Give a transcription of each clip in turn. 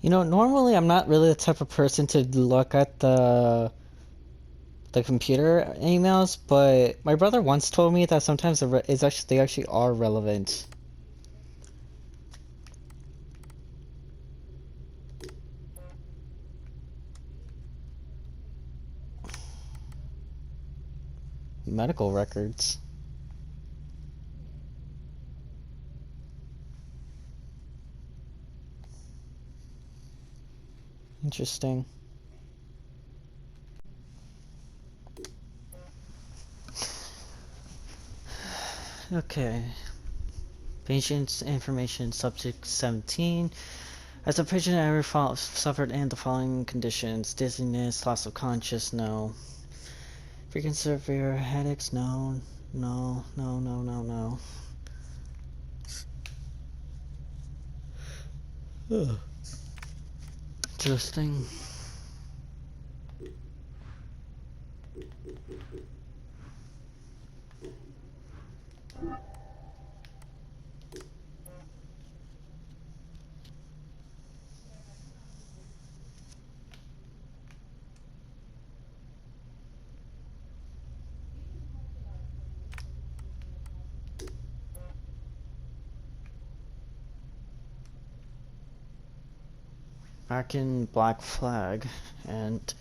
You know, normally I'm not really the type of person to look at the computer emails, but my brother once told me that sometimes they actually are relevant. Medical records. Interesting. Okay. Patient's information, subject 17. Has a patient ever suffered any of the following conditions? Dizziness, loss of consciousness, no. Frequent severe headaches, no. No, no, no, no, no. Ugh. Interesting. American Black Flag and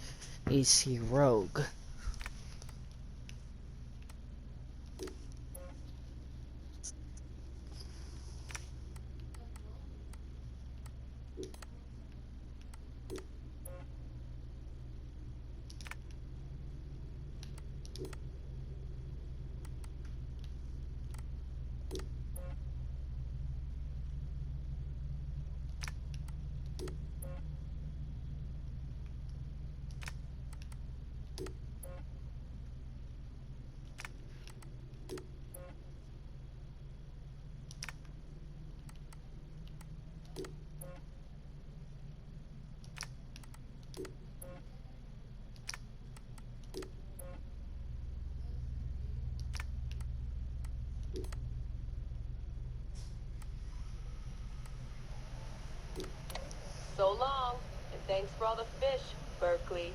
AC Rogue. So long, and thanks for all the fish, Berkeley.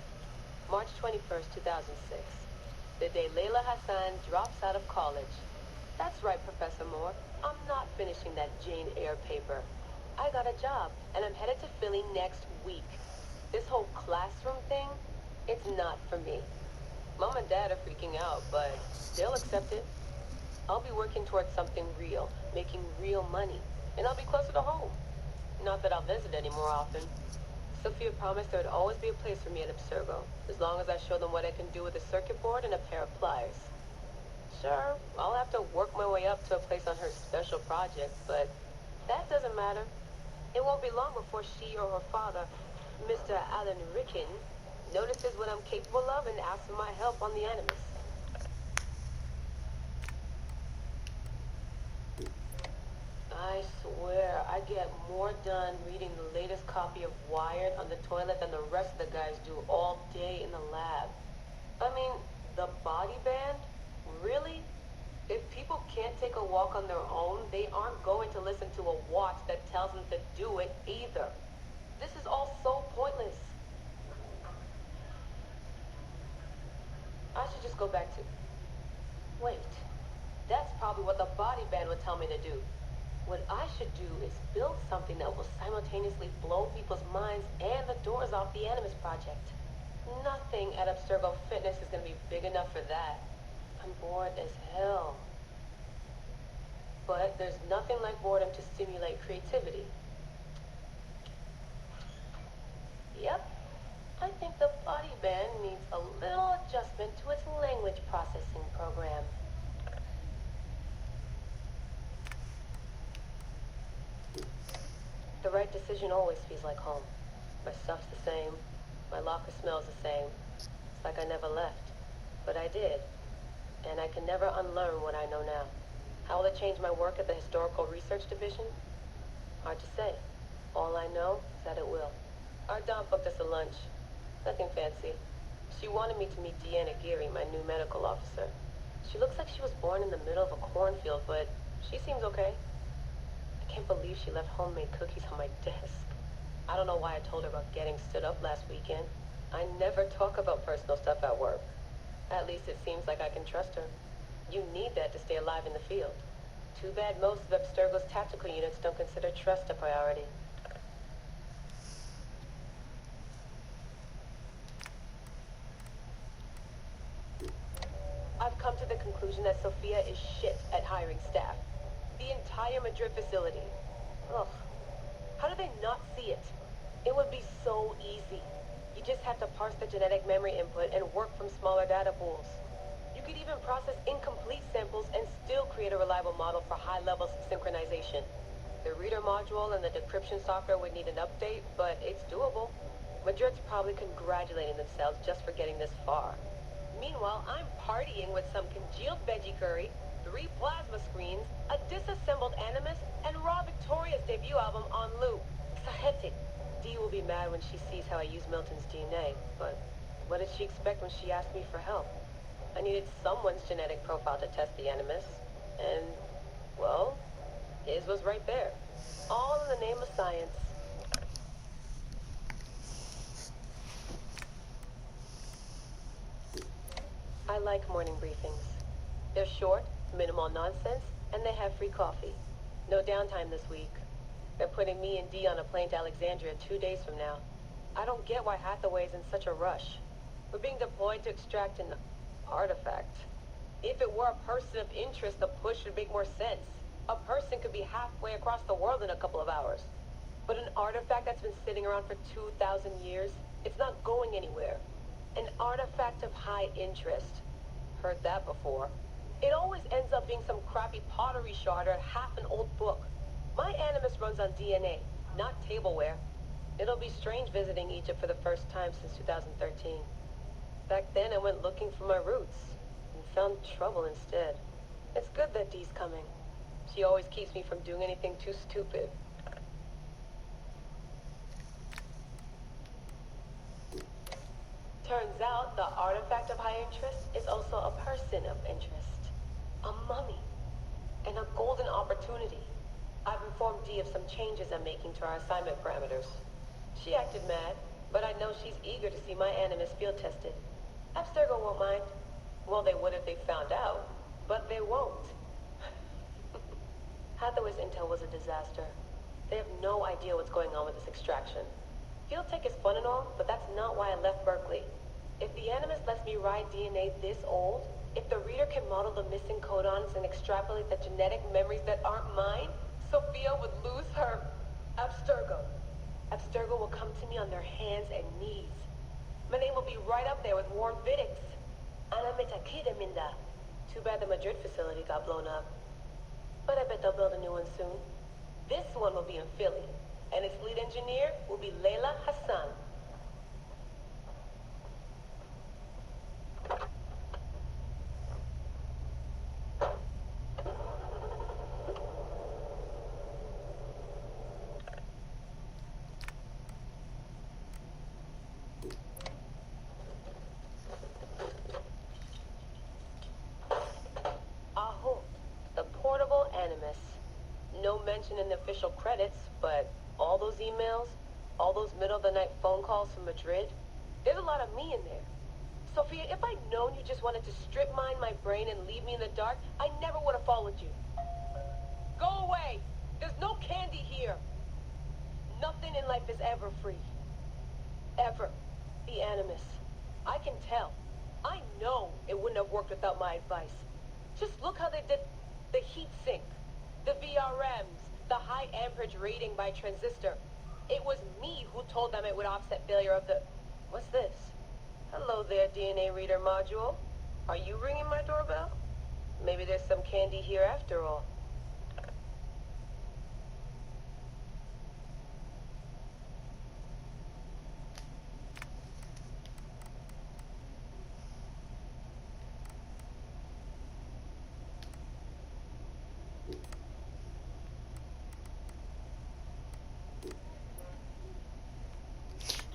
March 21st, 2006. The day Layla Hassan drops out of college. That's right, Professor Moore. I'm not finishing that Jane Eyre paper. I got a job, and I'm headed to Philly next week. This whole classroom thing, it's not for me. Mom and Dad are freaking out, but they'll accept it. I'll be working towards something real, making real money, and I'll be closer to home. Not that I'll visit any more often. Sophia promised there would always be a place for me at Abstergo, as long as I show them what I can do with a circuit board and a pair of pliers. Sure, I'll have to work my way up to a place on her special project, but that doesn't matter. It won't be long before she or her father, Mr. Alan Ricken, notices what I'm capable of and asks for my help on the Animus. I swear, I get more done reading the latest copy of Wired on the toilet than the rest of the guys do all day in the lab. I mean, the body band? Really? If people can't take a walk on their own, they aren't going to listen to a watch that tells them to do it either. This is all so pointless. I should just go back to... Wait. That's probably what the body band would tell me to do. What I should do is build something that will simultaneously blow people's minds and the doors off the Animus Project. Nothing at Abstergo Fitness is going to be big enough for that. I'm bored as hell. But there's nothing like boredom to stimulate creativity. Yep. I think the body band needs a little adjustment to its language processing program. The right decision always feels like home. My stuff's the same. My locker smells the same. It's like I never left. But I did. And I can never unlearn what I know now. How will it change my work at the Historical Research Division? Hard to say. All I know is that it will. Our Dom booked us a lunch. Nothing fancy. She wanted me to meet Deanna Geary, my new medical officer. She looks like she was born in the middle of a cornfield, but she seems okay. I can't believe she left homemade cookies on my desk. I don't know why I told her about getting stood up last weekend. I never talk about personal stuff at work. At least it seems like I can trust her. You need that to stay alive in the field. Too bad most of Abstergo's tactical units don't consider trust a priority. I've come to the conclusion that Sophia is shit at hiring staff. The entire Madrid facility. Ugh. How do they not see it? It would be so easy. You just have to parse the genetic memory input and work from smaller data pools. You could even process incomplete samples and still create a reliable model for high levels of synchronization. The reader module and the decryption software would need an update, but it's doable. Madrid's probably congratulating themselves just for getting this far. Meanwhile, I'm partying with some congealed veggie curry, 3 plasma screens, a disassembled Animus, and Raw Victoria's debut album on loop. Sahetic. Dee will be mad when she sees how I use Milton's DNA, but what did she expect when she asked me for help? I needed someone's genetic profile to test the Animus, and, well, his was right there. All in the name of science. I like morning briefings. They're short, minimal nonsense, and they have free coffee. No downtime this week. They're putting me and Dee on a plane to Alexandria 2 days from now. I don't get why Hathaway's in such a rush. We're being deployed to extract an artifact. If it were a person of interest, the push would make more sense. A person could be halfway across the world in a couple of hours. But an artifact that's been sitting around for 2,000 years, it's not going anywhere. An artifact of high interest. Heard that before. It always ends up being some crappy pottery shard or half an old book. My Animus runs on DNA, not tableware. It'll be strange visiting Egypt for the first time since 2013. Back then I went looking for my roots, and found trouble instead. It's good that Dee's coming. She always keeps me from doing anything too stupid. Turns out the artifact of high interest is also a person of interest. A mummy. And a golden opportunity. I've informed Dee of some changes I'm making to our assignment parameters. She acted mad, but I know she's eager to see my Animus field tested. Abstergo won't mind. Well, they would if they found out, but they won't. Hathaway's intel was a disaster. They have no idea what's going on with this extraction. Field tech is fun and all, but that's not why I left Berkeley. If the Animus lets me ride DNA this old, if the reader can model the missing codons and extrapolate the genetic memories that aren't mine, Sophia would lose her Abstergo. Abstergo will come to me on their hands and knees. My name will be right up there with Warren Vidick's. Ana Metakida Minda. Too bad the Madrid facility got blown up. But I bet they'll build a new one soon. This one will be in Philly, and its lead engineer will be Layla Hassan. Aho, the portable Animus. No mention in the official credits, but all those emails, all those middle-of-the-night phone calls from Madrid, there's a lot of me in there. Sophia, if I'd known you just wanted to strip mine my brain and leave me in the dark, I never would have followed you. Go away! There's no candy here! Nothing in life is ever free. Ever. The Animus. I can tell. I know it wouldn't have worked without my advice. Just look how they did the heat sink, the VRMs, the high amperage rating by transistor. It was me who told them it would offset failure of the... What's this? Hello there, DNA reader module. Are you ringing my doorbell? Maybe there's some candy here after all.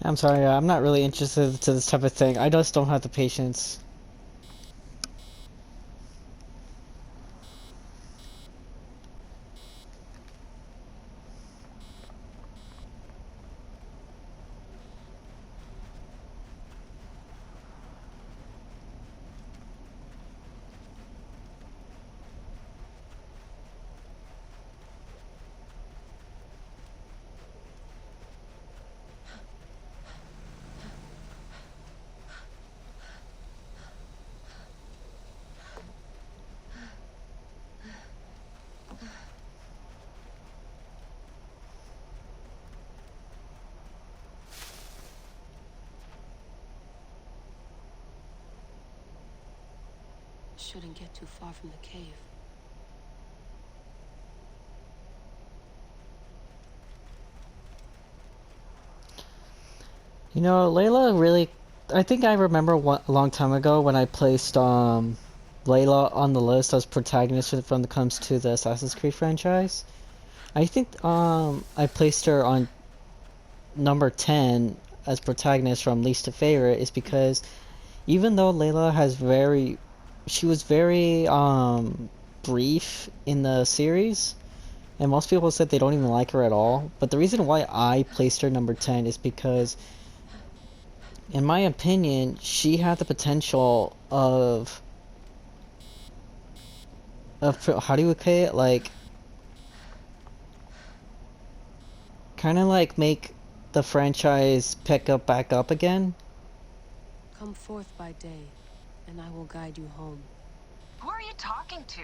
I'm sorry, I'm not really interested to this type of thing. I just don't have the patience. shouldn't get too far from the cave. You know, Layla really... I think I remember a long time ago when I placed Layla on the list as protagonist when it comes to the Assassin's Creed franchise. I think I placed her on number 10 as protagonist from least to favorite is because even though Layla has she was very brief in the series, and most people said they don't even like her at all, but the reason why I placed her number 10 is because in my opinion she had the potential of how do you say it, like kind of like make the franchise pick up back up again. Come forth by day, and I will guide you home. Who are you talking to?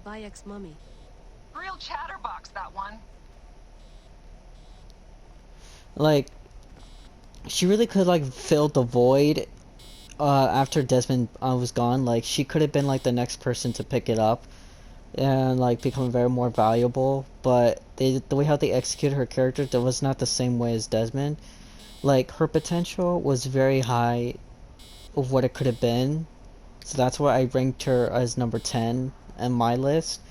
Bayek's mummy. Real chatterbox, that one. Like she really could like fill the void after Desmond was gone. Like she could have been like the next person to pick it up and like become very more valuable, but the way how they executed her character, that was not the same way as Desmond. Like her potential was very high of what it could have been, so that's why I ranked her as number 10 on my list,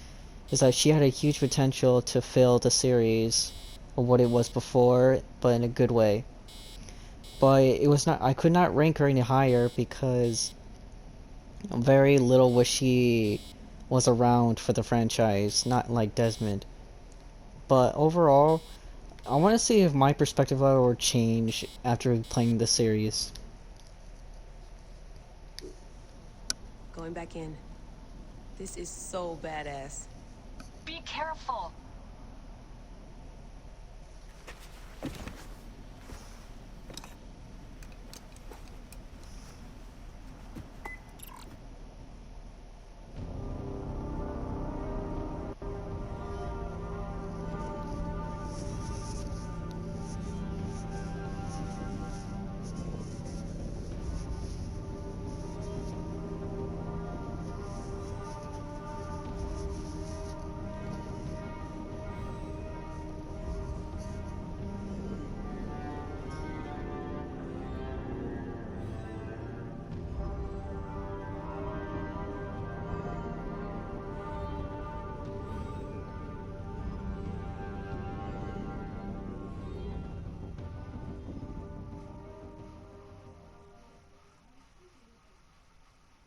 is that she had a huge potential to fill the series of what it was before, but in a good way. But it was not, I could not rank her any higher because very little was she was around for the franchise, not like Desmond. But overall, I want to see if my perspective of it will change after playing the series. Going back in. This is so badass. Be careful.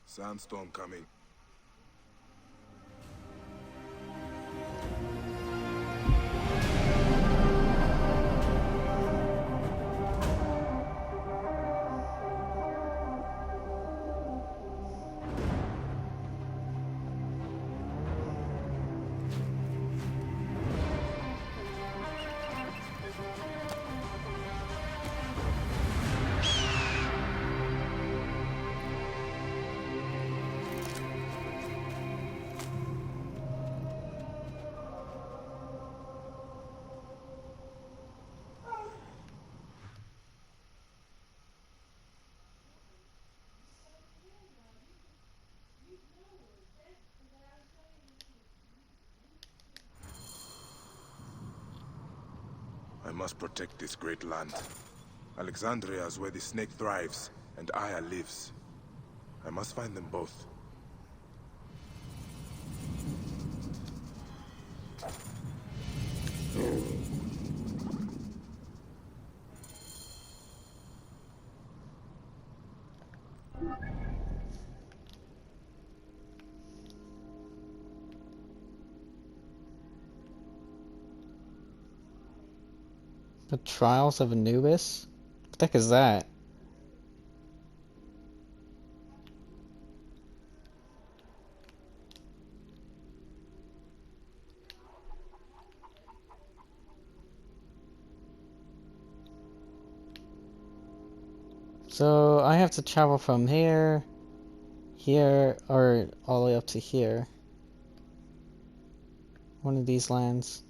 Sandstorm coming. I must protect this great land. Alexandria is where the snake thrives, and Aya lives. I must find them both. The Trials of Anubis? What the heck is that? So I have to travel from here, or all the way up to here. One of these lands.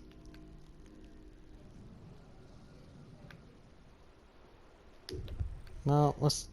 Well, let's...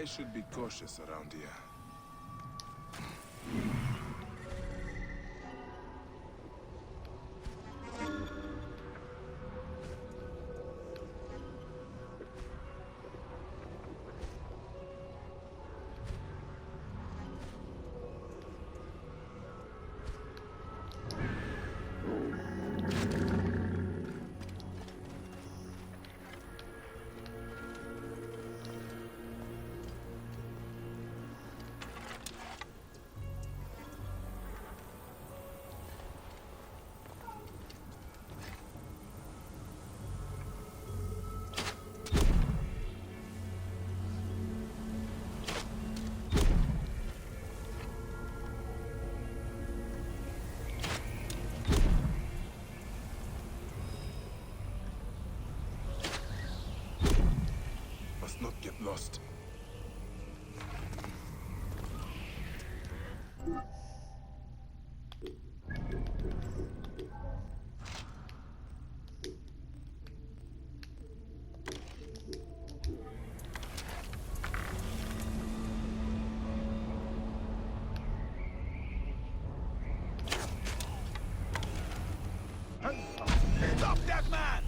I should be cautious around here. Must not get lost. Stop that man!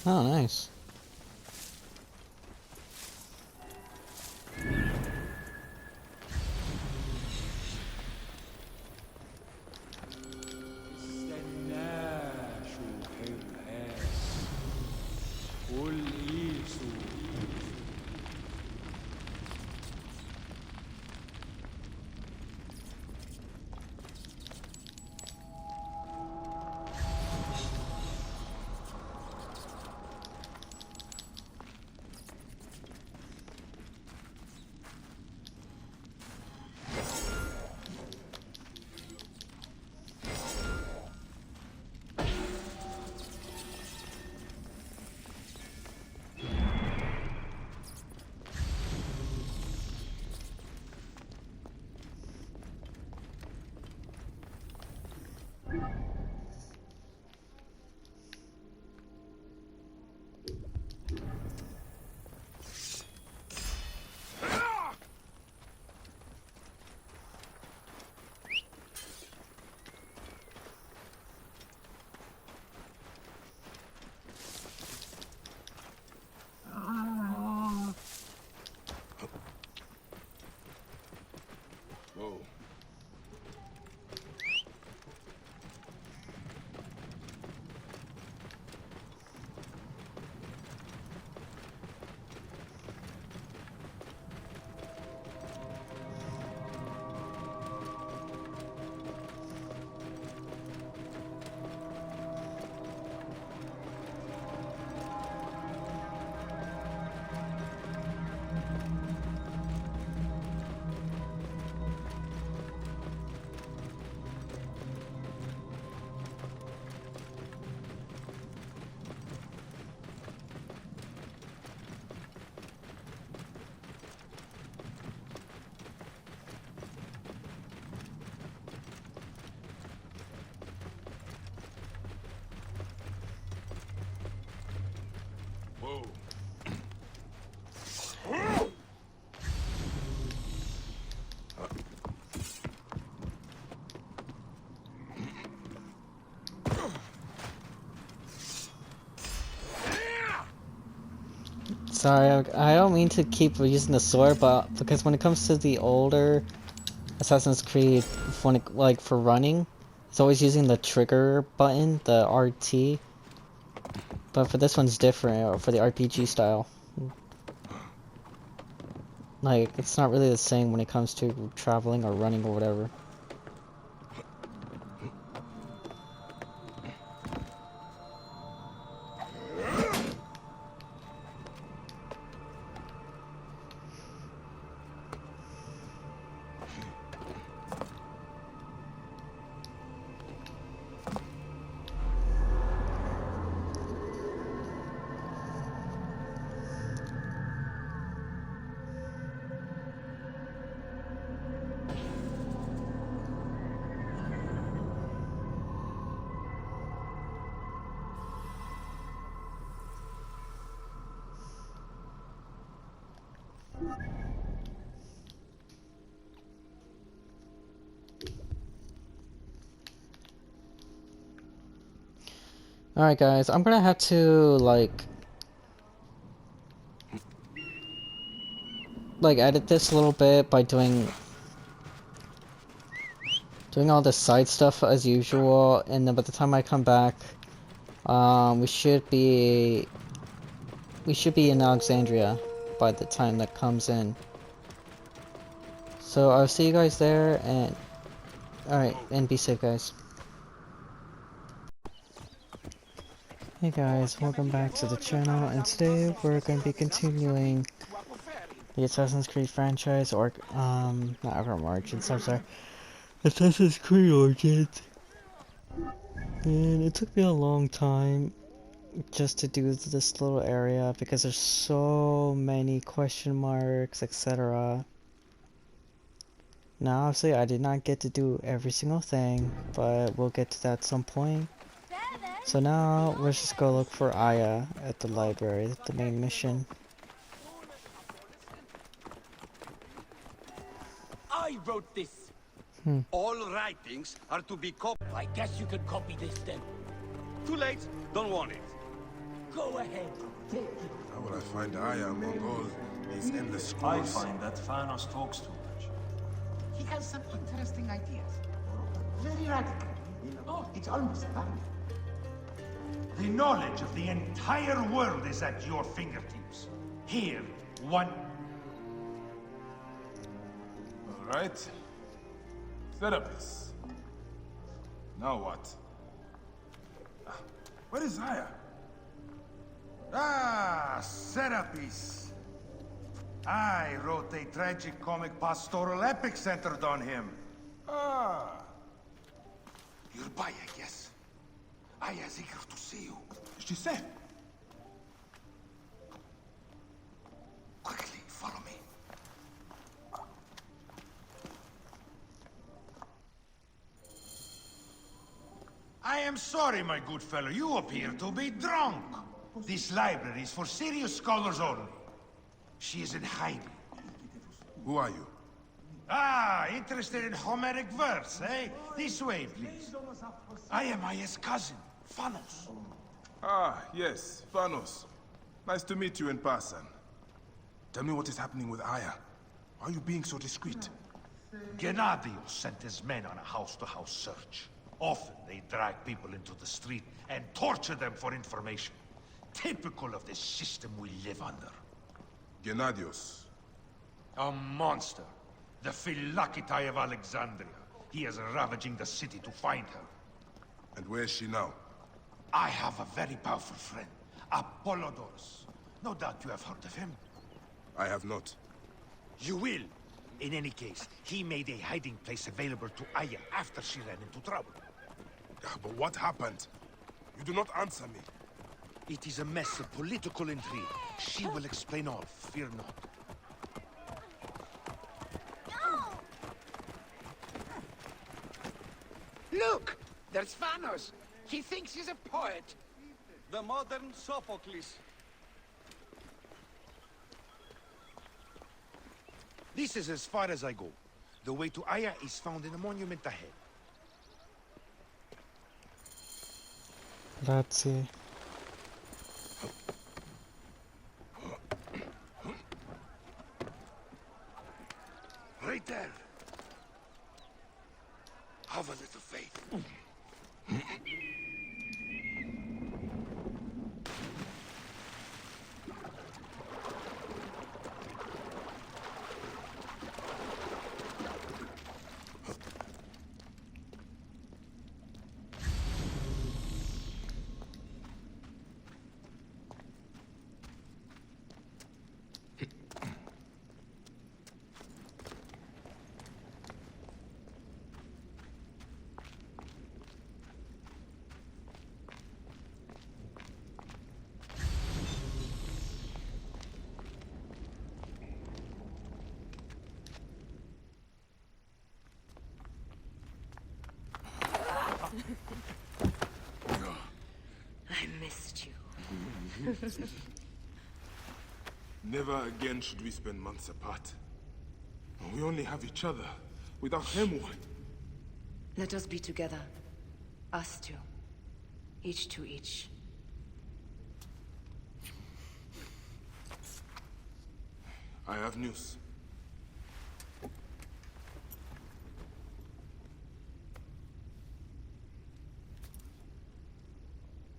Oh, nice. Whoa. Whoa. Sorry, I don't mean to keep using the sword, but because when it comes to the older Assassin's Creed, when it, like for running, it's always using the trigger button, the RT. But for this one's different, for the RPG style. Like, it's not really the same when it comes to traveling or running or whatever. Alright guys, I'm gonna have to like edit this a little bit by doing all the side stuff as usual, and then by the time I come back, we should be in Alexandria by the time that comes in. So I'll see you guys there, and alright, and be safe guys. Hey guys, welcome back to the channel, and today we're going to be continuing the Assassin's Creed franchise, or not Origins, I'm sorry. Assassin's Creed Origins. And it took me a long time just to do this little area because there's so many question marks, etc. Now obviously I did not get to do every single thing, but we'll get to that at some point. So now let's just go look for Aya at the library, the main mission. I wrote this. All writings are to be copied. I guess you could copy this then. Too late. Don't want it. Go ahead. Take it. How will I find Aya among all these endless I scrolls? find that Thanos talks too much. He has some interesting ideas. Very radical. Oh, it's almost fun. The knowledge of the entire world is at your fingertips. Here, one... All right. Therapist. Now what? Where is Aya? Ah, Serapis. I wrote a tragic comic pastoral epic centered on him. Ah, You're Bayek, yes? Aya's eager to see you. she said. Quickly, follow me. I am sorry, my good fellow. You appear to be drunk. This library is for serious scholars only. She is in hiding. Who are you? Ah, interested in Homeric verse, eh? This way, please. I am Aya's cousin, Phanos. Ah, yes, Thanos. Nice to meet you in person. Tell me what is happening with Aya. Why are you being so discreet? Gennadios sent his men on a house-to-house search. Often they drag people into the street and torture them for information. Typical of the system we live under. Gennadios. A monster. The Phylakitai of Alexandria. He is ravaging the city to find her. And where is she now? I have a very powerful friend, Apollodorus. No doubt you have heard of him. I have not. You will. In any case, he made a hiding place available to Aya after she ran into trouble. But what happened? You do not answer me. It is a mess of political intrigue. She will explain all, fear not. Look! There's Thanos! He thinks he's a poet! The modern Sophocles. This is as far as I go. The way to Aya is found in the monument ahead. Grazie. Right there. Have a little faith. I missed you. Never again should we spend months apart. We only have each other. Without him, what? Let us be together. Us two. Each to each. I have news.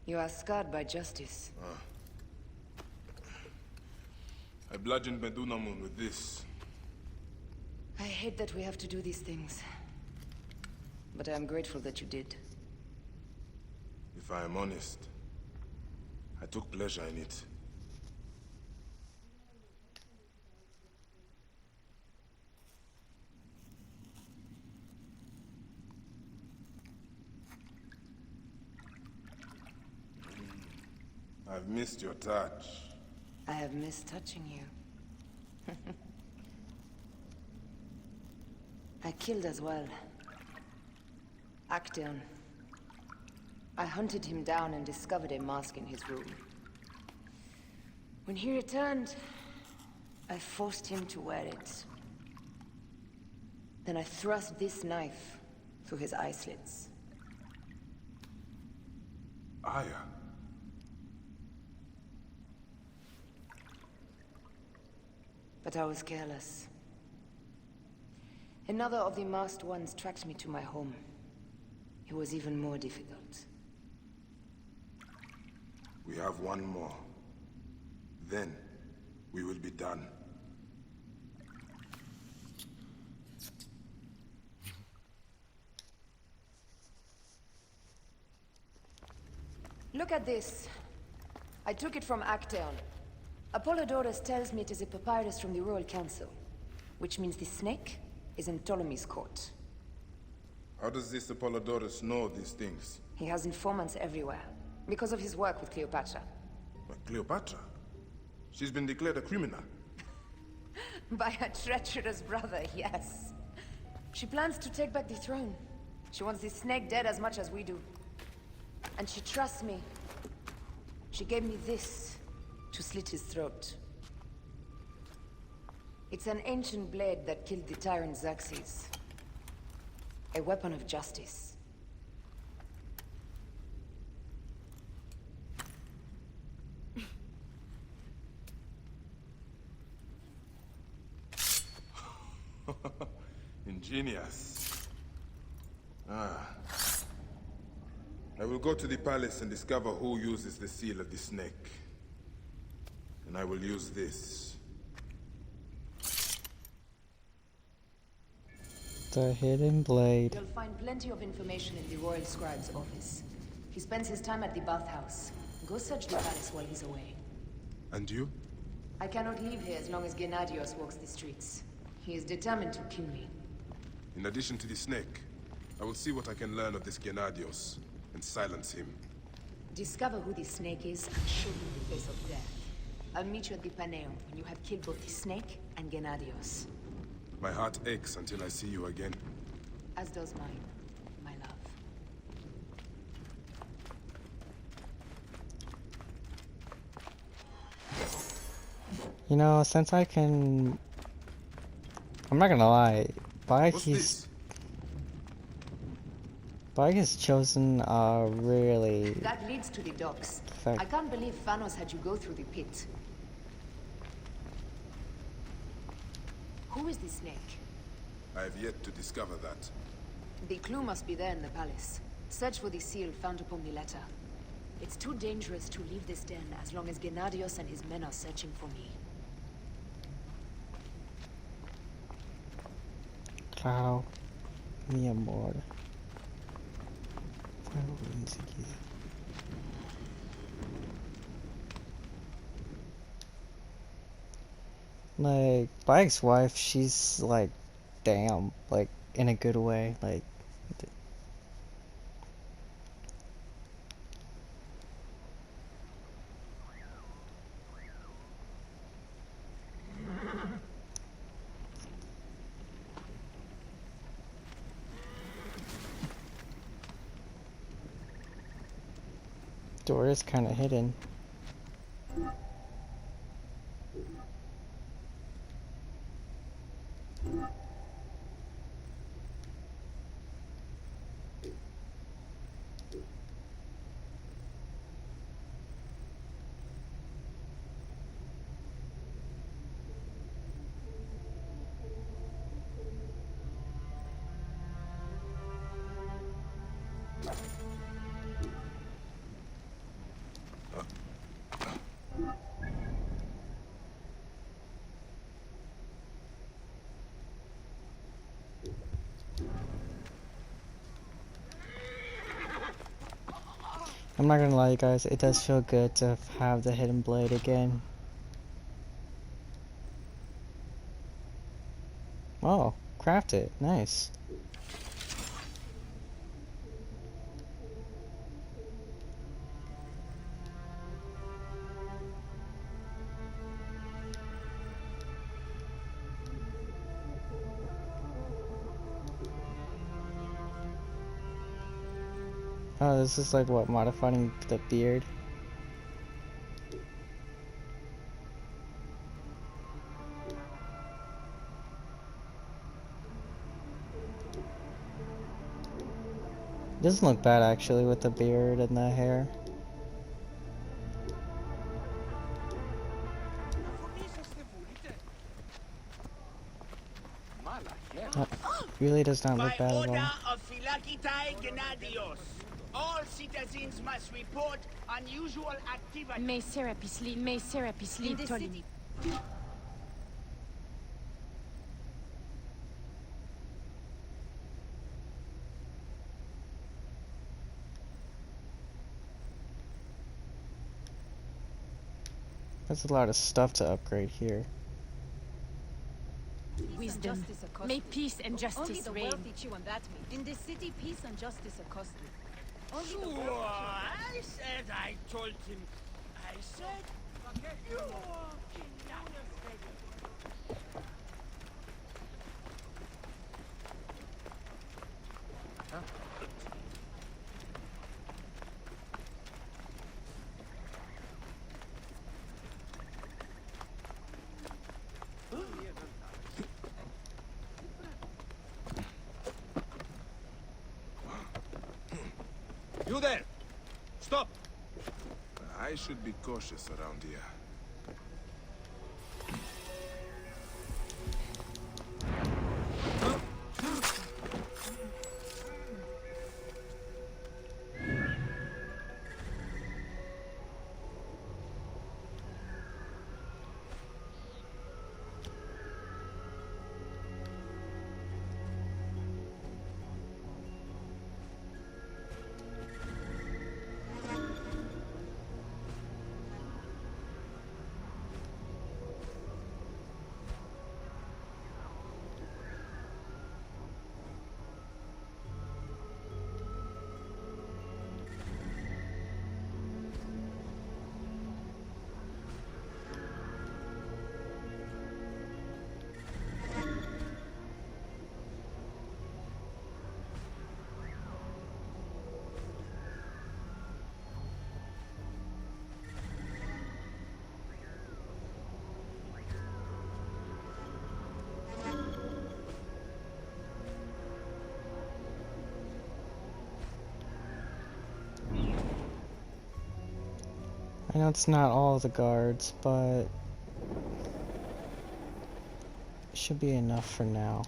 You are scarred by justice. I bludgeoned Medunamun with this. I hate that we have to do these things. But I am grateful that you did. If I am honest, I took pleasure in it. I've missed your touch. I have missed touching you. I killed as well. Actaeon. I hunted him down and discovered a mask in his room. When he returned, I forced him to wear it. Then I thrust this knife through his eye slits. Aya. But I was careless. Another of the masked ones tracked me to my home. It was even more difficult. We have one more. Then, we will be done. Look at this. I took it from Actaeon. Apollodorus tells me it is a papyrus from the Royal Council, which means the snake is in Ptolemy's court. How does this Apollodorus know these things? He has informants everywhere, because of his work with Cleopatra. But Cleopatra? She's been declared a criminal. By her treacherous brother, yes. She plans to take back the throne. She wants the snake dead as much as we do. And she trusts me. She gave me this to slit his throat. It's an ancient blade that killed the tyrant Xerxes. A weapon of justice. Ingenious. Ah. I will go to the palace and discover who uses the seal of the snake. And I will use this. The hidden blade. You'll find plenty of information in the Royal Scribe's office. He spends his time at the bathhouse. Go search the palace while he's away. And you? I cannot leave here as long as Gennadios walks the streets. He is determined to kill me. In addition to the snake, I will see what I can learn of this Gennadios and silence him. Discover who the snake is and show him the face of death. I'll meet you at the Paneum when you have killed both the snake and Gennadios. My heart aches until I see you again. As does mine, my love. You know, since I can... I'm not gonna lie. What's this? Bayek has chosen a really... That leads to the docks. Fact. I can't believe Thanos had you go through the pit. Who is the snake? I have yet to discover that. The clue must be there in the palace. Search for the seal found upon the letter. It's too dangerous to leave this den as long as Gennadios and his men are searching for me. Claro, mi amor. Vuelvo enseguida. Like, Bayek's wife, she's like, damn, like, in a good way, like. Door is kind of hidden. I'm not gonna lie, you guys, it does feel good to have the hidden blade again. Oh, craft it. Nice. Oh, this is like what, modifying the beard? Doesn't look bad actually with the beard and the hair. That really does not look By bad at order all. of Philakitai Gennadios, all citizens must report unusual activity. May serapis tolini. There's a lot of stuff to upgrade here. Wisdom. May peace and justice reign. chew on that meat. In this city, peace and justice are costly. Sure, I said I told him. I said. You You there! Stop! I should be cautious around here. I know it's not all the guards, but it should be enough for now.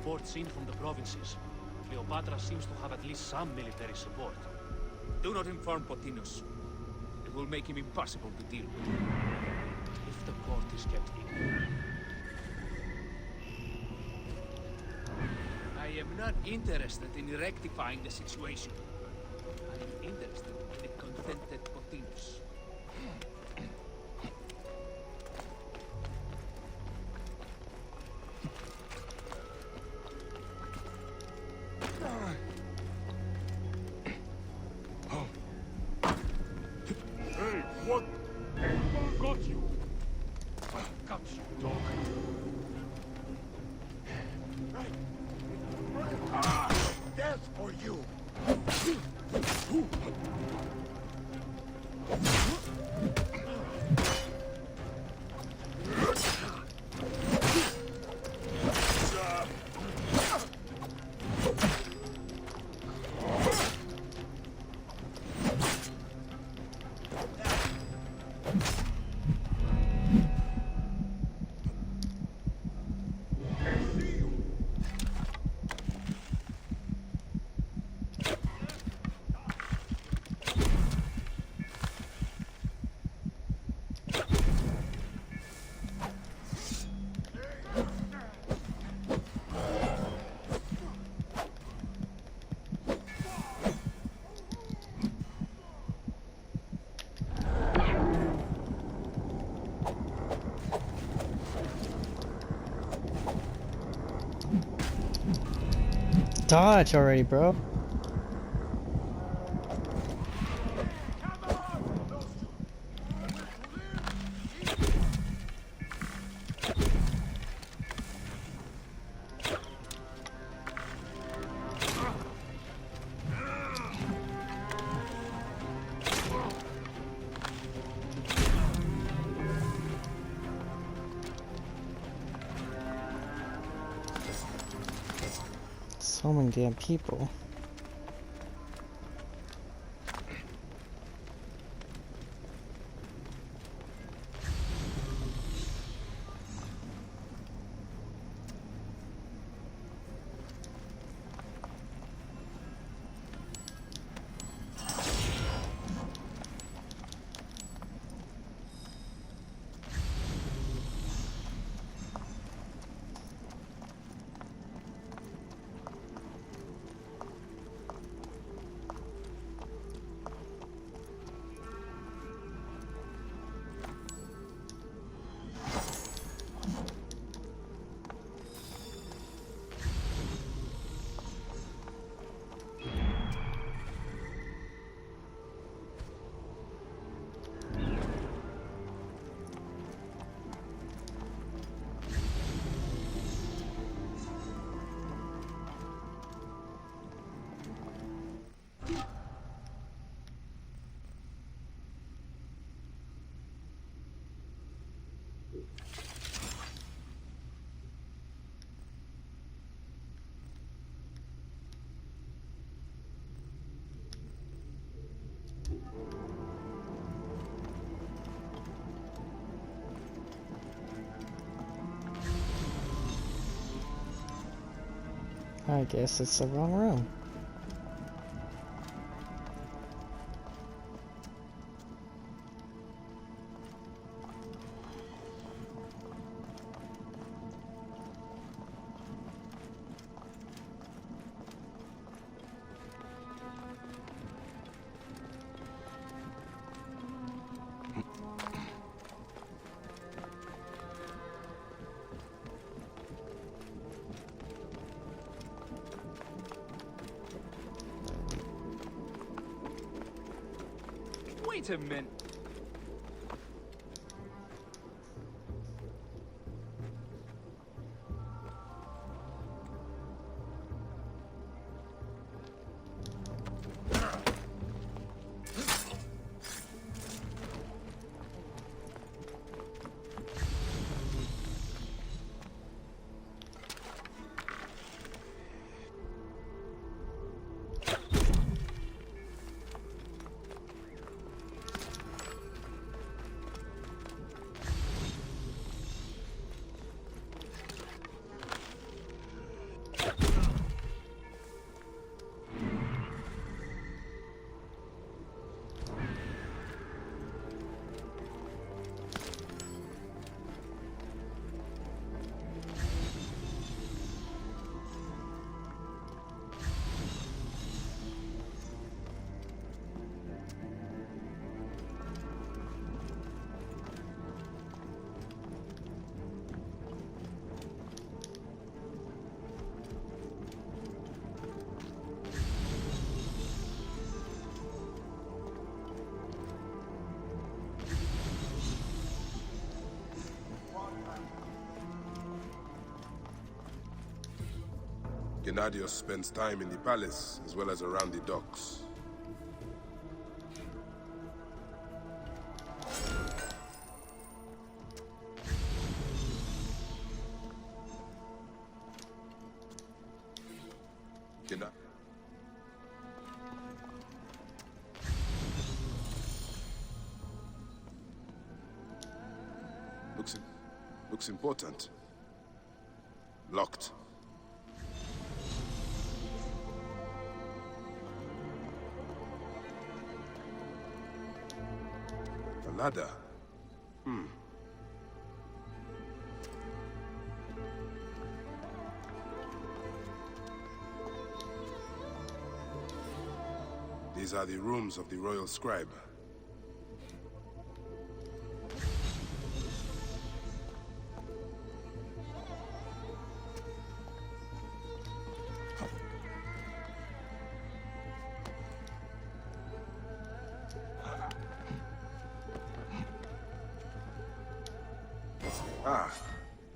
reports in from the provinces. Cleopatra seems to have at least some military support. Do not inform Pothinus. It will make him impossible to deal with. If the court is kept ignorant. I am not interested in rectifying the situation. I am interested in a contented Pothinus. Hey, what? Anyone got you? Got you, dog. Death for you! Dodge already, bro. So many damn people. I guess it's the wrong room. Wait a minute. Gennadios spends time in the palace, as well as around the docks. Looks important. Locked. A ladder. These are the rooms of the royal scribe. Ah,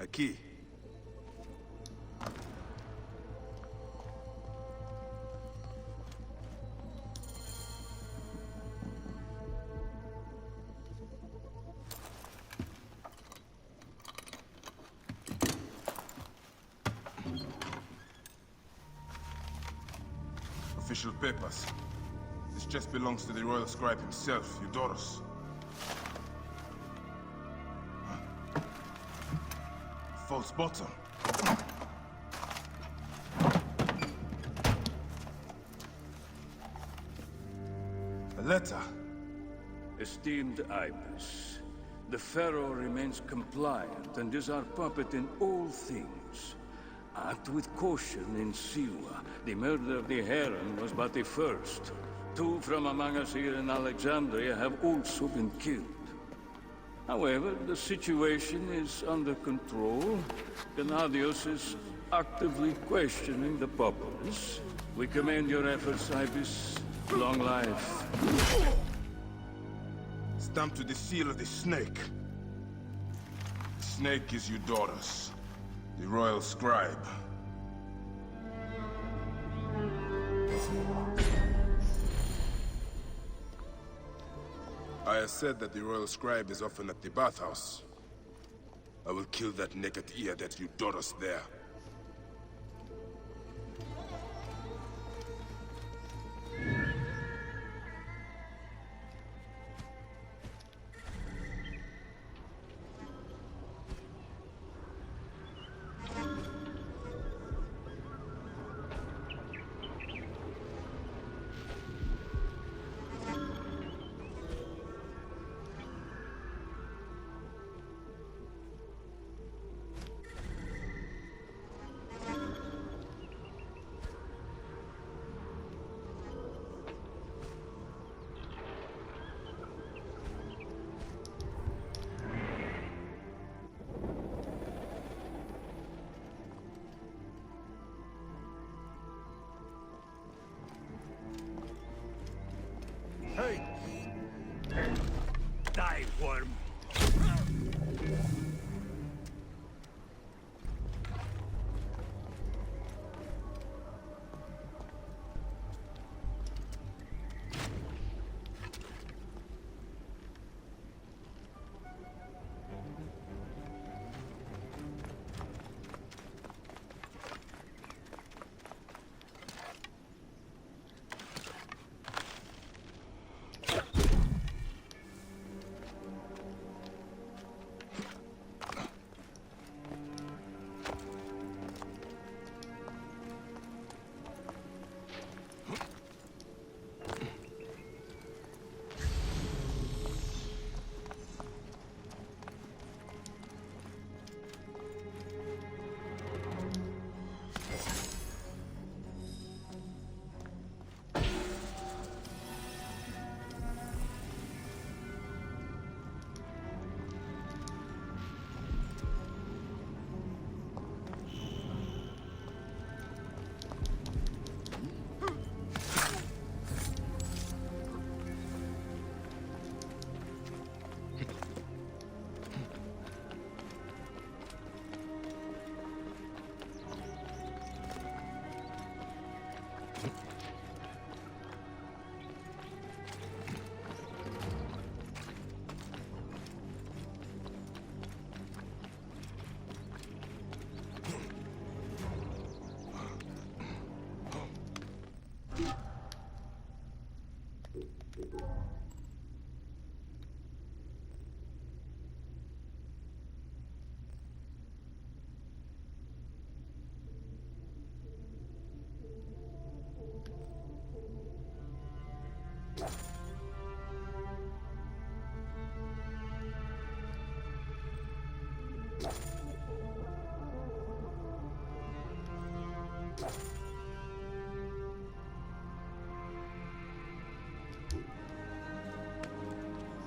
a key. Official papers. This chest belongs to the royal scribe himself, Eudoros. False bottom. A letter. Esteemed Ibis, the Pharaoh remains compliant and is our puppet in all things. Act with caution in Siwa. The murder of the Heron was but the first. 2 from among us here in Alexandria have also been killed. However, the situation is under control. Gennadios is actively questioning the populace. We commend your efforts, Ibis. Long life. Stamped with the seal of the snake. The snake is Eudoros, the royal scribe. Aya said that the royal scribe is often at the bathhouse. I will kill that naked ear that Eudoros there.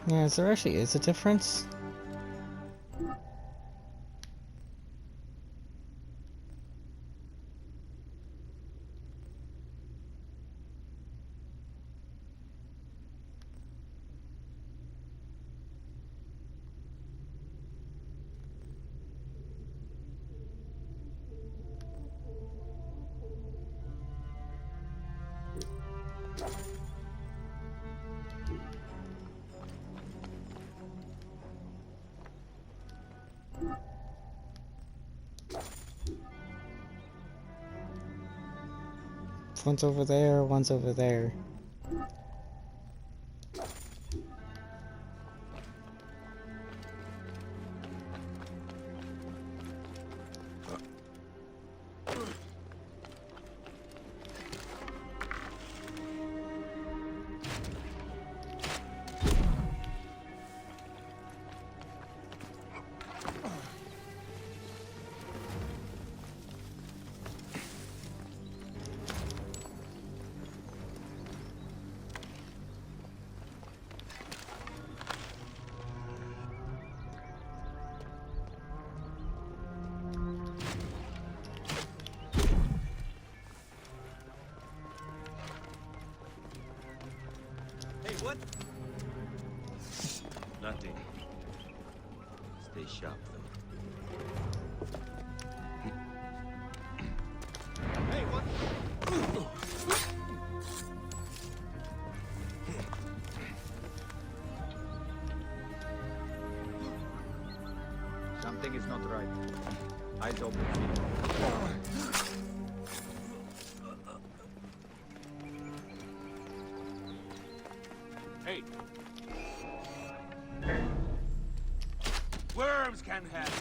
Yeah, there actually is a difference. One's over there, one's over there. Hey, what? Nothing. Stay sharp, though. Hey, what? Something is not right. Eyes open. Hey. Worms can have it.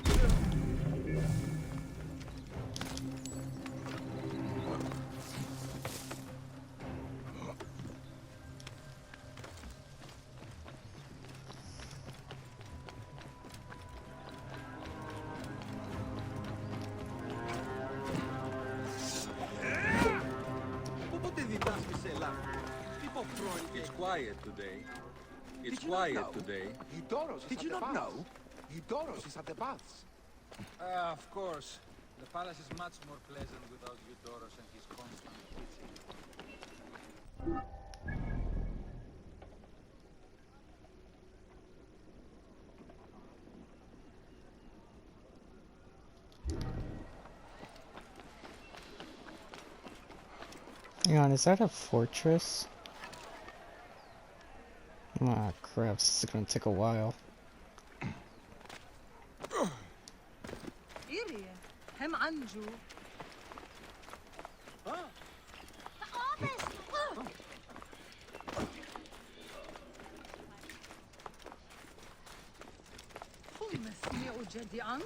It's quiet today. It's quiet today. Did you not know? Eudoros is at the baths. Of course. The palace is much more pleasant without Eudoros and his constant Hang on, is that a fortress? Ah, crap, this is gonna take a while. إيري هم عنجو. هم سمعوا جدي عنك؟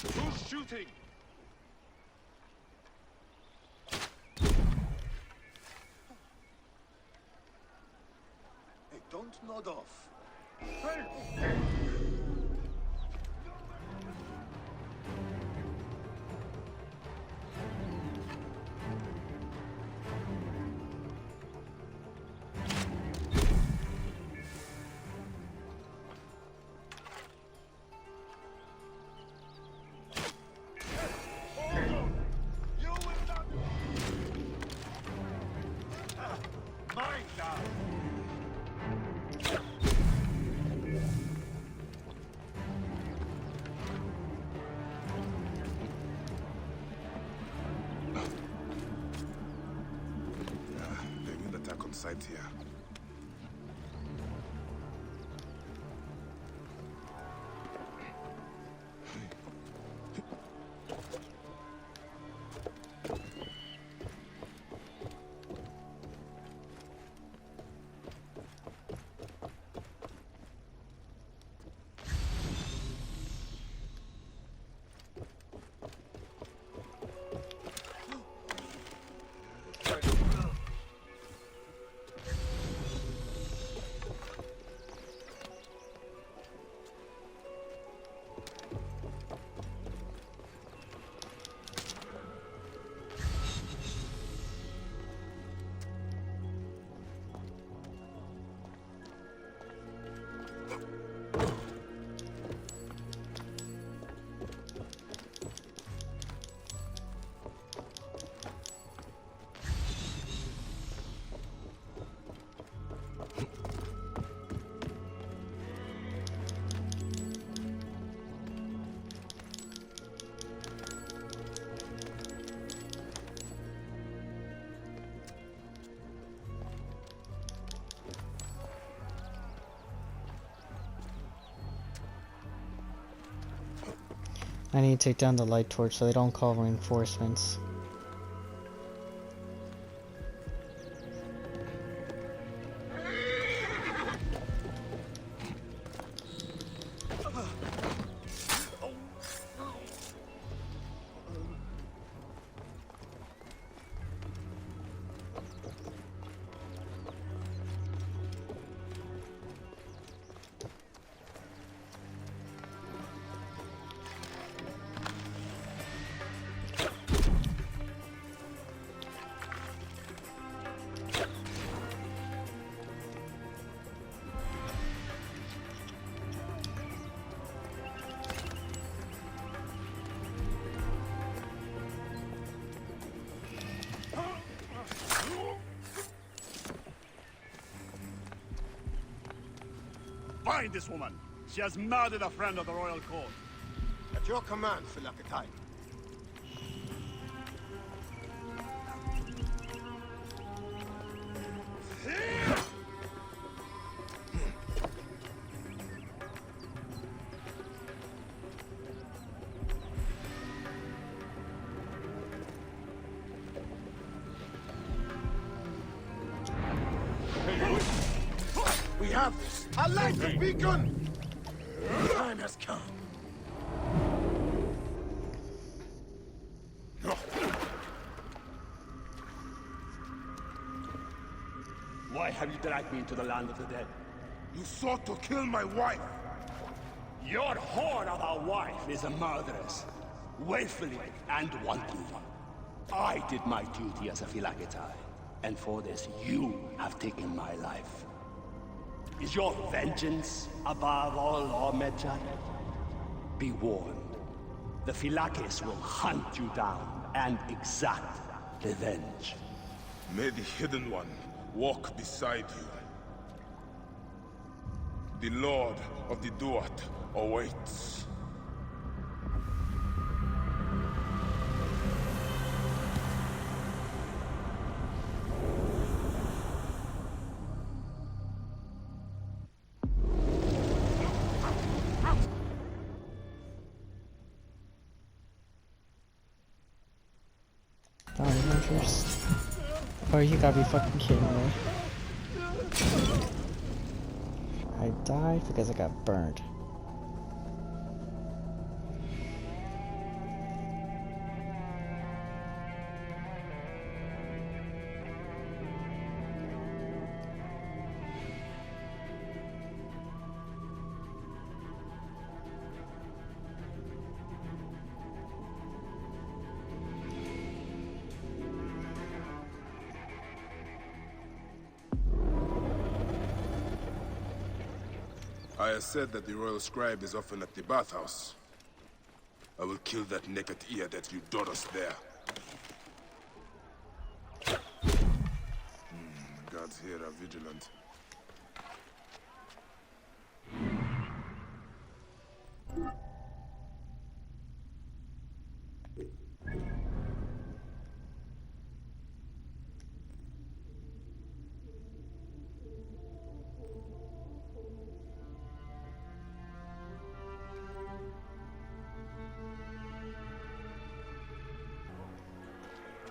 Who's shooting? Hey, don't nod off. They will attack on sight here. I need to take down the light torch so they don't call reinforcements. Find this woman! She has murdered a friend of the royal court. At your command, Philaketai. We have this! A light has beacon! The time has come. Why have you dragged me into the land of the dead? You sought to kill my wife! Your whore of a wife is a murderess. Willfully and wantonly. I did my duty as a Philaketai, and for this you have taken my life. Is your vengeance above all law, Medjay? Be warned. The Philakes will hunt you down and exact revenge. May the Hidden One walk beside you. The Lord of the Duat awaits. Bounty hunters. Oh, you gotta be fucking kidding me. I died because I got burned. Aya said that the royal scribe is often at the bathhouse. I will kill that naked ear that you Doros there. Guards here are vigilant.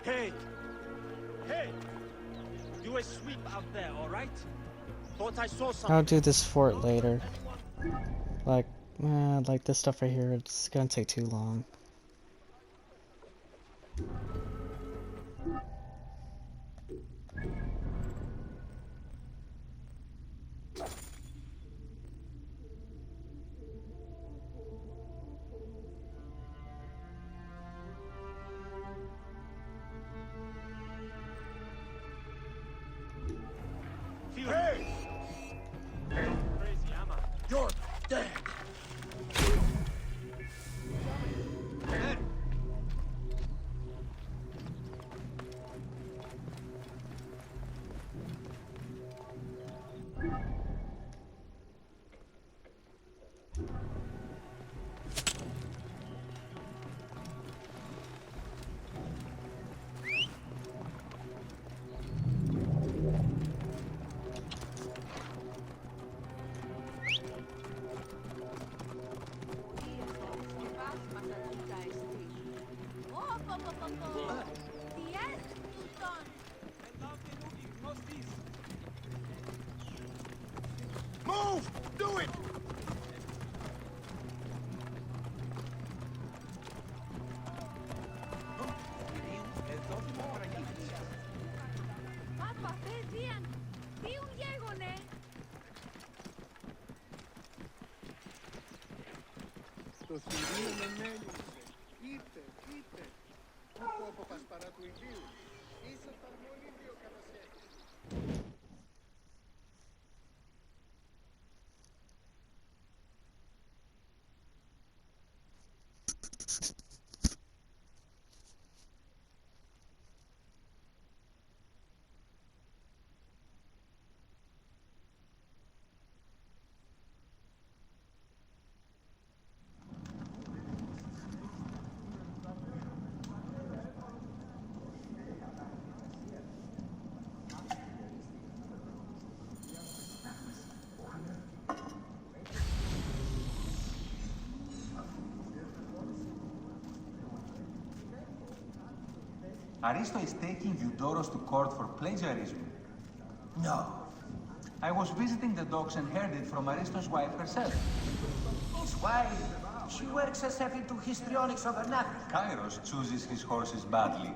Hey! Hey! Do a sweep out there, alright? Thought I saw something. I'll do this fort later. Like this stuff right here, it's gonna take too long. Hey! Crazy, am I? You're dead! Move! Do it! Το θηρίο με μένισε. Είτε. Πού κόπο πασπαρά του ιδίου. Ήσασταν μόλι δύο κατασχέσεις. Aristo is taking Eudoros to court for plagiarism. No. I was visiting the docks and heard it from Aristo's wife herself. His wife, she works herself into histrionics over nothing. Kairos chooses his horses badly.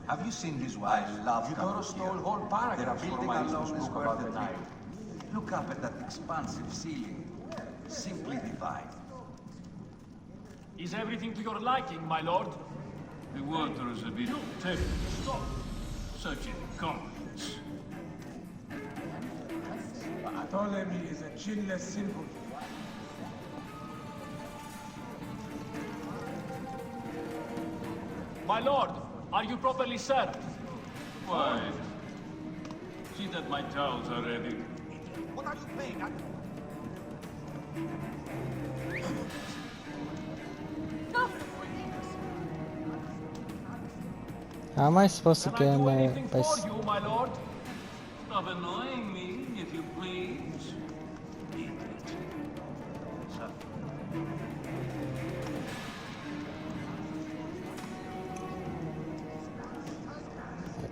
Have you seen his wife? I love Eudoros stole whole paragraphs from Aristo's book about the Nile. Look up at that expansive ceiling. Simply divine. Is everything to your liking, my lord? The water is a bit tepid. Stop. Such incompetence. Ptolemy is a chinless simple. My lord, are you properly served? Why? See that my towels are ready. What are you playing at? How am I supposed to Can get I in do there? anything for you, my lord? Stop annoying me, if you please.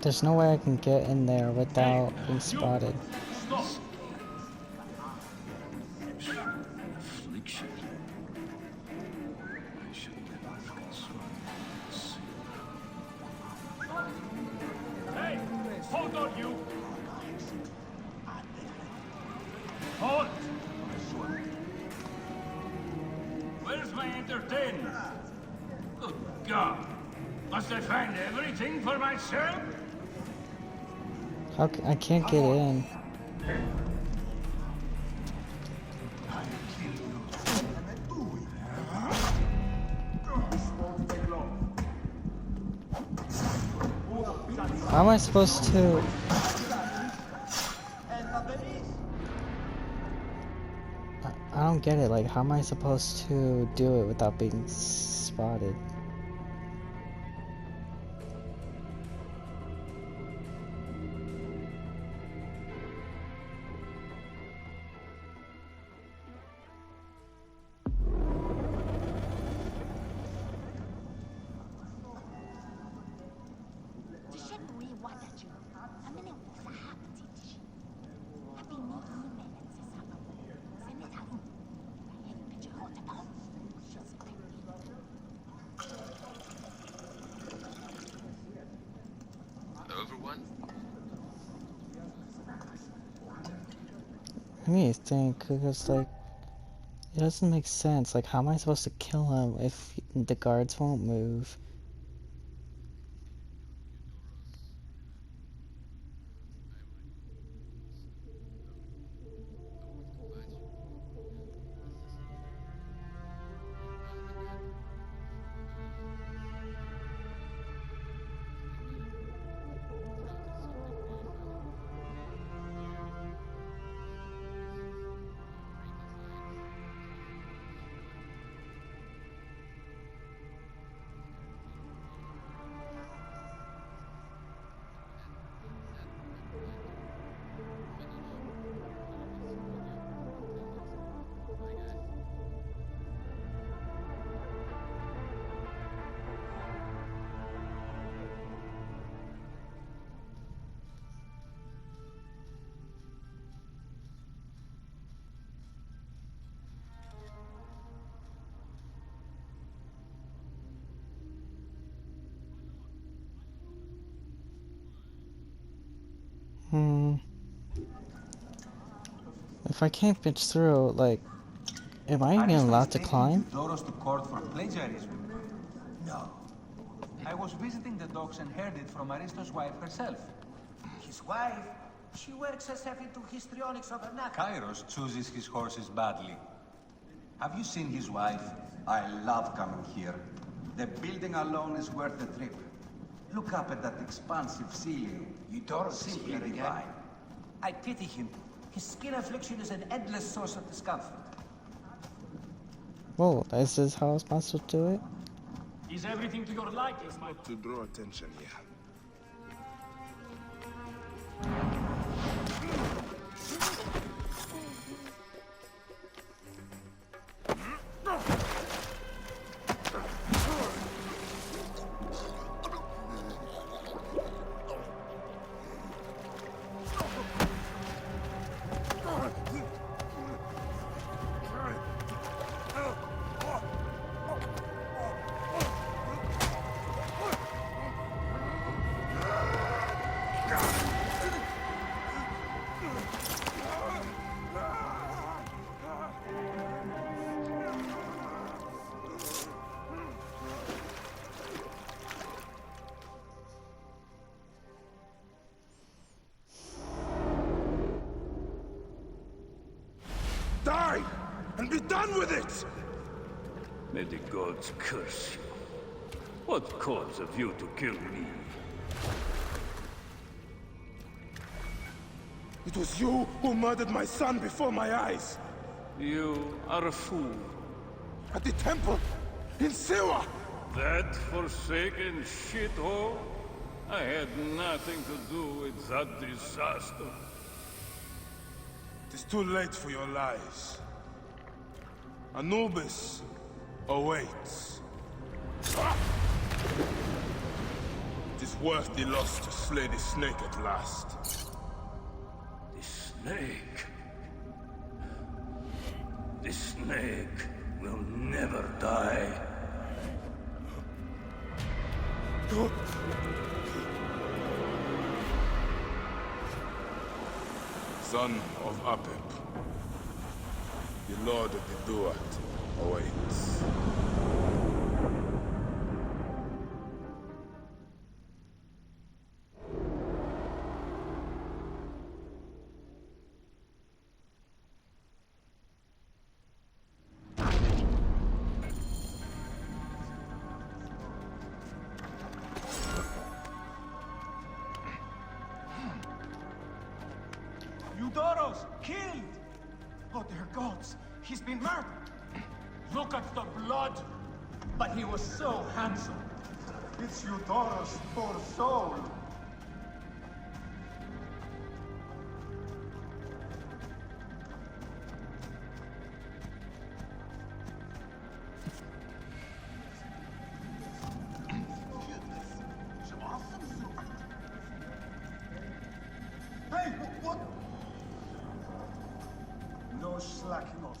There's no way I can get in there without being spotted. Stop! Affliction. I should never have consumed this. Hey! Hold on, you! Hold! Where's my entertainment? Good God! Must I find everything for myself? I can't get in. How am I supposed to? I don't get it. Like, how am I supposed to do it without being spotted? I need to think, because, like, it doesn't make sense. Like, how am I supposed to kill him if the guards won't move? If I can't pitch through, like, am I even allowed to climb? Doros to court for plagiarism. No. I was visiting the docks and heard it from Aristo's wife herself. His wife? She works herself into histrionics over nothing. Kairos chooses his horses badly. Have you seen his wife? I love coming here. The building alone is worth the trip. Look up at that expansive ceiling. Eudoros Simply here again. divine. I pity him. His skin affliction is an endless source of discomfort. Whoa, this is how I'm supposed to do it? Is everything to your liking, my Not to draw attention here. Die! And be done with it! May the gods curse you. What cause have you to kill me? It was you who murdered my son before my eyes! You are a fool. At the temple! In Siwa! That forsaken shithole? I had nothing to do with that disaster. It is too late for your lies. Anubis awaits. It is worth the loss to slay the snake at last. The snake. The snake will never die. Son of Apep, the Lord of the Duat awaits. Eudoros, killed! Oh, dear gods, he's been murdered! Look at the blood! But he was so handsome. It's Eudoros, poor soul. Hey, what? No slacking off.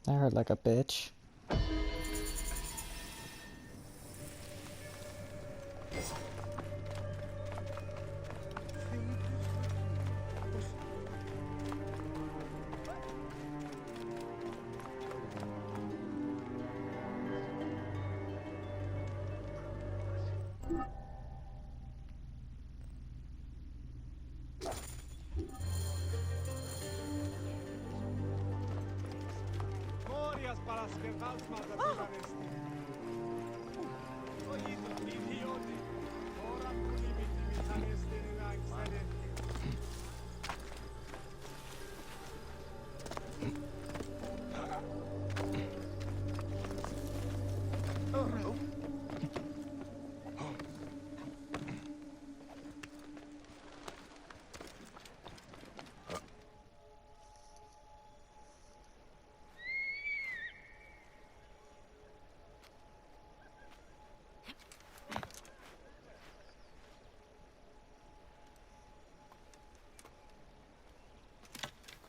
I heard like a bitch.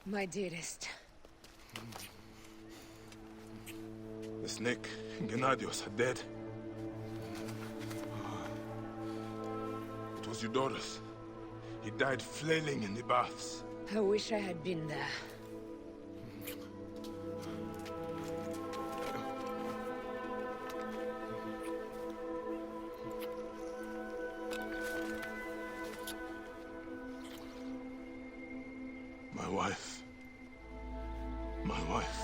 My dearest. The snake, Gennadios, are dead. It was Eudoros. He died flailing in the baths. I wish I had been there. My wife. My wife.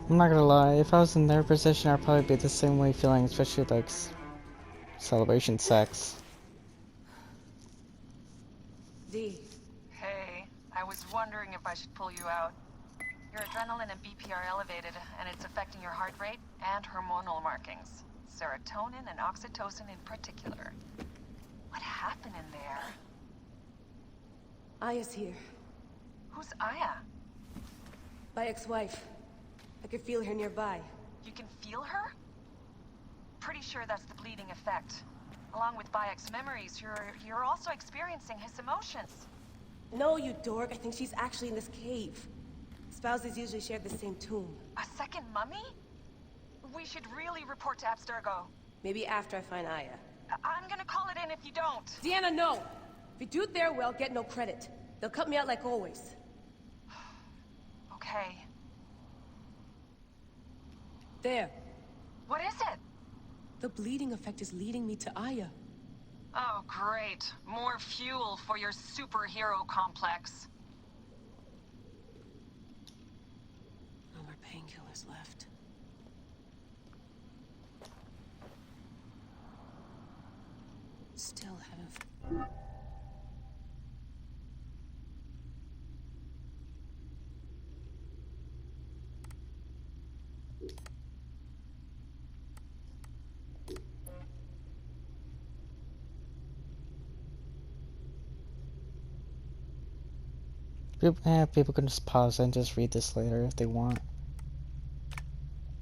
I'm not gonna lie, if I was in their position, I'd probably be the same way feeling, especially like celebration sex. Dee. Hey, I was wondering if I should pull you out. Your adrenaline and BP are elevated, and it's affecting your heart rate and hormonal markings. Serotonin and oxytocin in particular. What happened in there? Aya's here. Who's Aya? Bayek's wife. I could feel her nearby. You can feel her? Pretty sure that's the bleeding effect. Along with Bayek's memories, you're also experiencing his emotions. No, you dork. I think she's actually in this cave. Spouses usually share the same tomb. A second mummy? We should really report to Abstergo. Maybe after I find Aya. I'm gonna call it in if you don't. Deanna, no! If you do their well, get no credit. They'll cut me out like always. okay. There. What is it? The bleeding effect is leading me to Aya. Oh, great. More fuel for your superhero complex. No more painkillers left. Still haven't... People can just pause and just read this later if they want.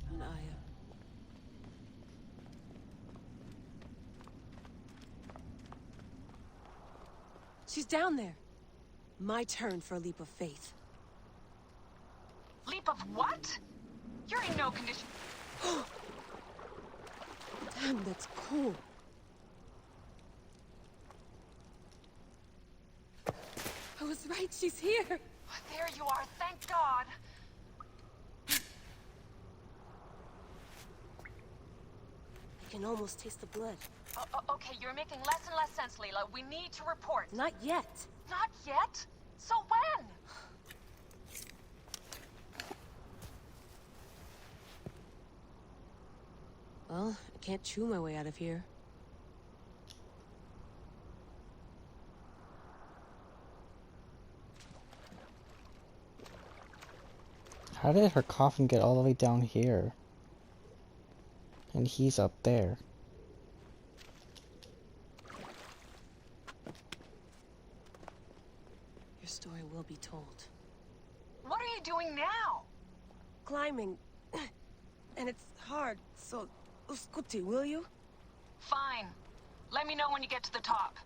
And Aya. She's down there. My turn for a leap of faith. Leap of what? You're in no condition. Damn, that's cool. I was right, she's here. There you are, thank God. I can almost taste the blood. Okay, you're making less and less sense, Layla. We need to report. Not yet. Not yet? So when? Well, I can't chew my way out of here. How did her coffin get all the way down here? And he's up there. Your story will be told. What are you doing now? Climbing. And it's hard, so... Scuti, will you? Fine. Let me know when you get to the top.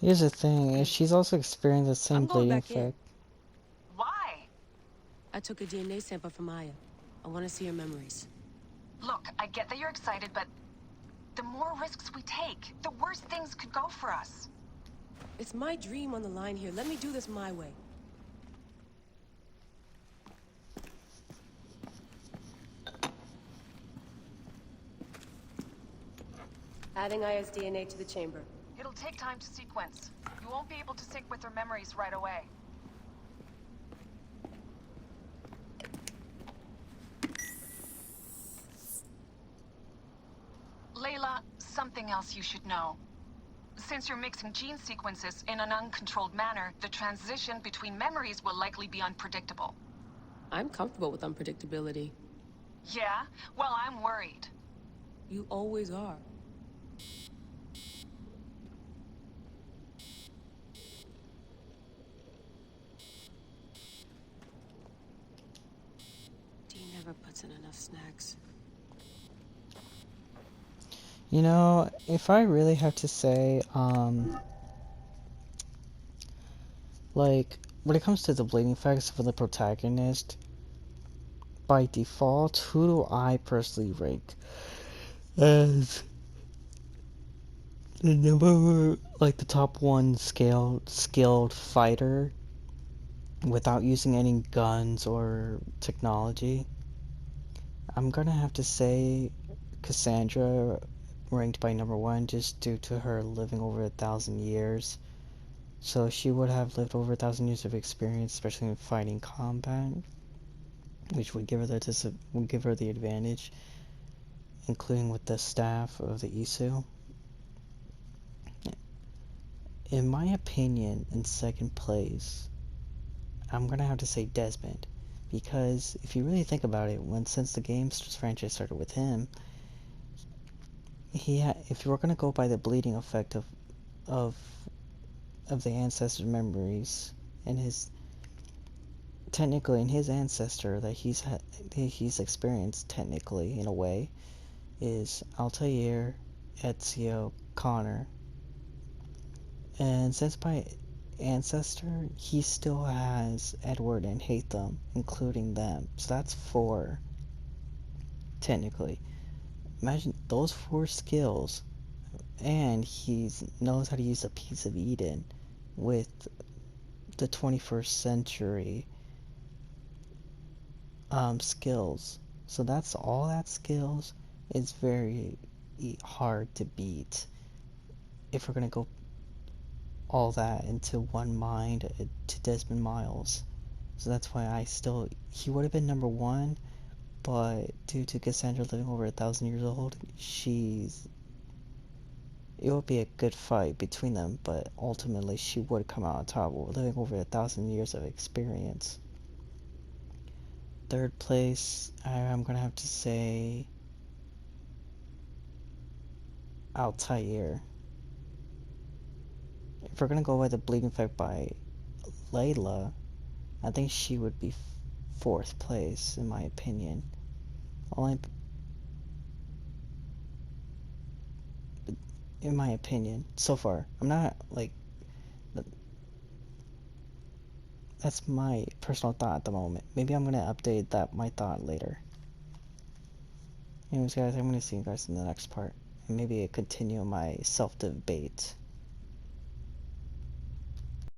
Here's the thing, is she's also experienced the same bleeding effect. Why? I took a DNA sample from Aya. I want to see her memories. Look, I get that you're excited, but the more risks we take, the worse things could go for us. It's my dream on the line here. Let me do this my way. Adding Aya's DNA to the chamber. It'll take time to sequence. You won't be able to sync with her memories right away. Layla, something else you should know. Since you're mixing gene sequences in an uncontrolled manner, the transition between memories will likely be unpredictable. I'm comfortable with unpredictability. Yeah? Well, I'm worried. You always are. Dean never puts in enough snacks. You know, if I really have to say, like, when it comes to the bleeding effects for the protagonist, by default, who do I personally rank as the number, like, the top one skilled fighter without using any guns or technology? I'm gonna have to say Cassandra ranked by number one just due to her living over 1,000 years. So she would have lived over 1,000 years of experience, especially in fighting combat, which would give her the advantage, including with the staff of the Isu. In my opinion, in second place, I'm gonna have to say Desmond, because if you really think about it, since the game's franchise started with him, if you were gonna go by the bleeding effect of the ancestor's memories and his ancestor that he's experienced technically in a way is Altair, Ezio, Connor, And since by ancestor, he still has Edward and Hatham, including them. So that's 4, technically. Imagine those 4 skills, and he knows how to use a piece of Eden with the 21st century skills. So that's all that skills is very hard to beat if we're gonna go all that into one mind to Desmond Miles. So that's why he would have been number 1, but due to Cassandra living over 1,000 years old, it would be a good fight between them, but ultimately she would come out on top, living over 1,000 years of experience. 3rd place, I'm gonna have to say Altair. If we're gonna go by the bleeding effect by Layla, I think she would be 4th place in my opinion. In my opinion, so far. I'm not like that's my personal thought at the moment. Maybe I'm gonna update my thought later. Anyways guys, I'm gonna see you guys in the next part. And maybe continue my self-debate.